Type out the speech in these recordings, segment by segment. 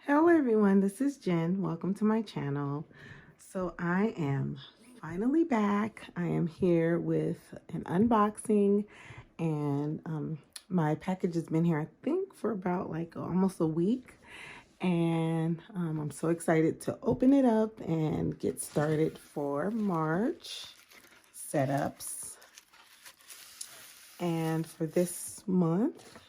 Hello everyone, this is Jen. Welcome to my channel. So I am finally back. I am here with an unboxing and my package has been here I think for about like almost a week, and I'm so excited to open it up and get started for March setups. And for this month,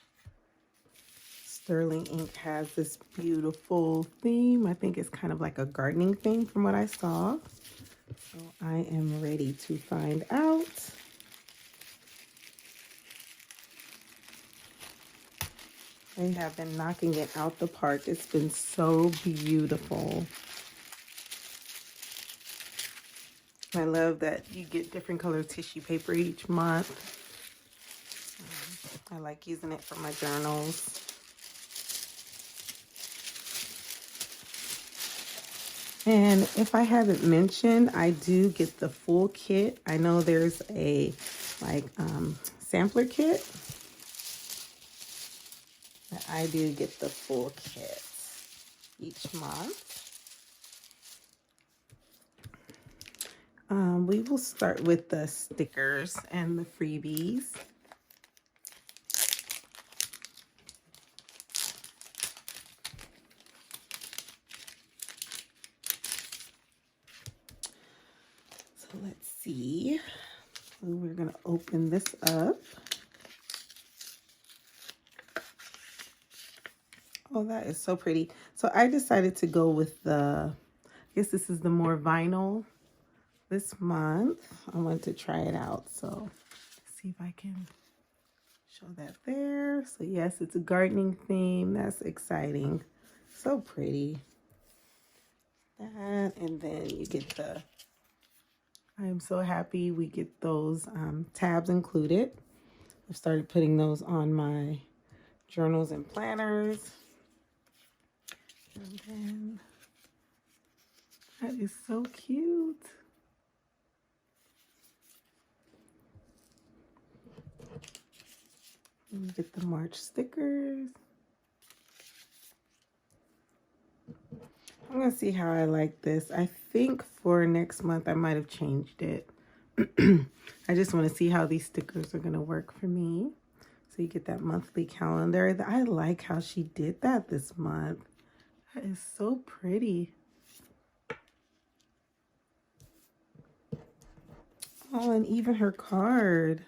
Sterling Ink has this beautiful theme. I think it's kind of like a gardening theme from what I saw. So I am ready to find out. They have been knocking it out the park. It's been so beautiful. I love that you get different color tissue paper each month. I like using it for my journals. And if I haven't mentioned, I do get the full kit. I know there's a sampler kit, but I do get the full kit each month. We will start with the stickers and the freebies. So let's see. We're going to open this up. Oh, that is so pretty. So I decided to go with I guess this is the more vinyl this month. I wanted to try it out. So let's see if I can show that there. So yes, it's a gardening theme. That's exciting. So pretty. That, and then you get I am so happy we get those tabs included. I've started putting those on my journals and planners. And then that is so cute. And you get the March stickers. I'm going to see how I like this. I think for next month I might have changed it. I just want to see how these stickers are going to work for me. So you get that monthly calendar. I like how she did that this month. That is so pretty. Oh, and even her card.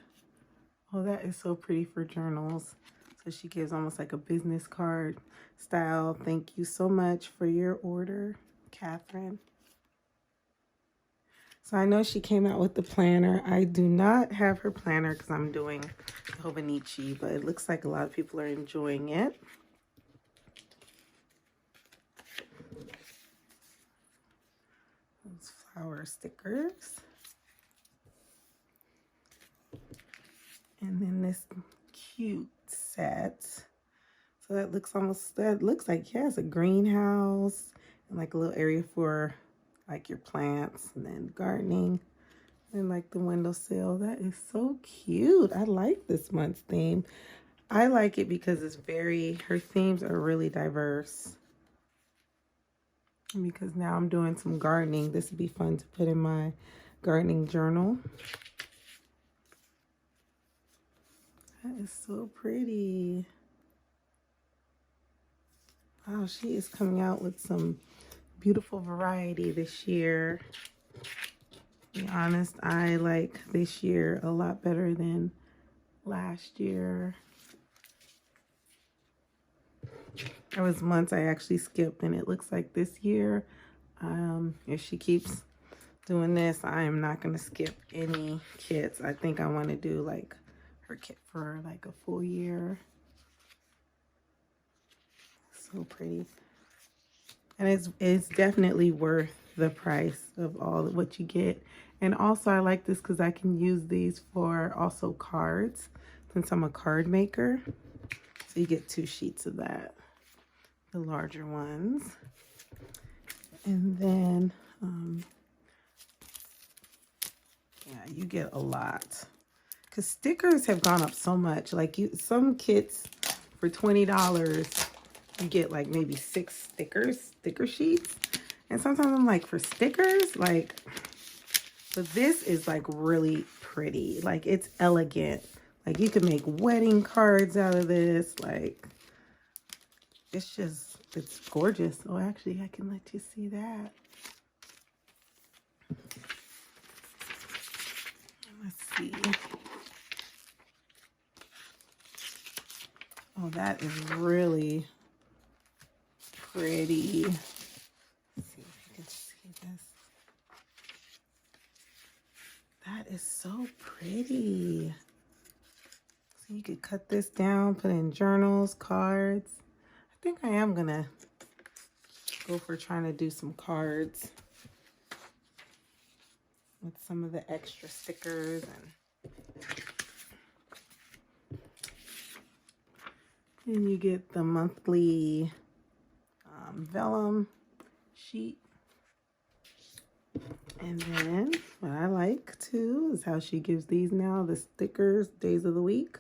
Oh, that is so pretty for journals. So she gives almost like a business card style. Thank you so much for your order, Catherine. So I know she came out with the planner. I do not have her planner because I'm doing Hobonichi, but it looks like a lot of people are enjoying it. Those flower stickers. And then this cute set. So that looks like, yeah, it's a greenhouse and like a little area for like your plants, and then gardening, and like the windowsill. That is so cute. I like this month's theme. I like it because her themes are really diverse. And because now I'm doing some gardening, this would be fun to put in my gardening journal. That is so pretty. Wow, she is coming out with some beautiful variety this year. To be honest, I like this year a lot better than last year. There was months I actually skipped, and it looks like this year, if she keeps doing this, I am not going to skip any kits. I think I want to do like her kit for like a full year. So pretty. And it's definitely worth the price of all of what you get. And also I like this because I can use these for also cards, since I'm a card maker. So you get 2 sheets of that, the larger ones. And then, yeah, you get a lot. Because stickers have gone up so much. Like some kits for $20 you get like maybe 6 sticker sheets. And sometimes I'm like, for stickers, like, but this is like really pretty. Like, it's elegant. Like, you can make wedding cards out of this. Like, it's gorgeous. Oh, actually, I can let you see that. Let's see. Oh, that is really pretty. Let's see if you can see this. That is so pretty. So you could cut this down, put in journals, cards. I think I am gonna go for trying to do some cards with some of the extra stickers. And you get the monthly vellum sheet. And then what I like too is how she gives these now, the stickers, days of the week.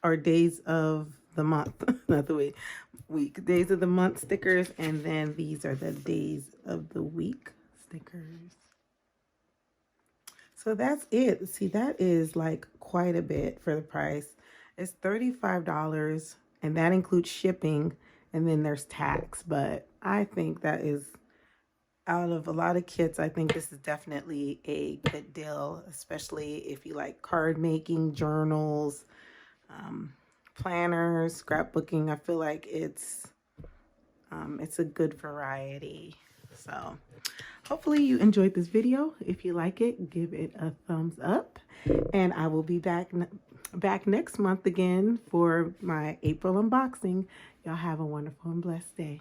Or days of the month, not the week. Days of the month stickers. And then these are the days of the week stickers. So that's it. See, that is like quite a bit for the price. It's $35, and that includes shipping, and then there's tax. But I think that is, out of a lot of kits, I think this is definitely a good deal, especially if you like card making, journals, planners, scrapbooking. I feel like it's a good variety. So hopefully you enjoyed this video. If you like it, give it a thumbs up, and I will be back next month again for my April unboxing. Y'all have a wonderful and blessed day.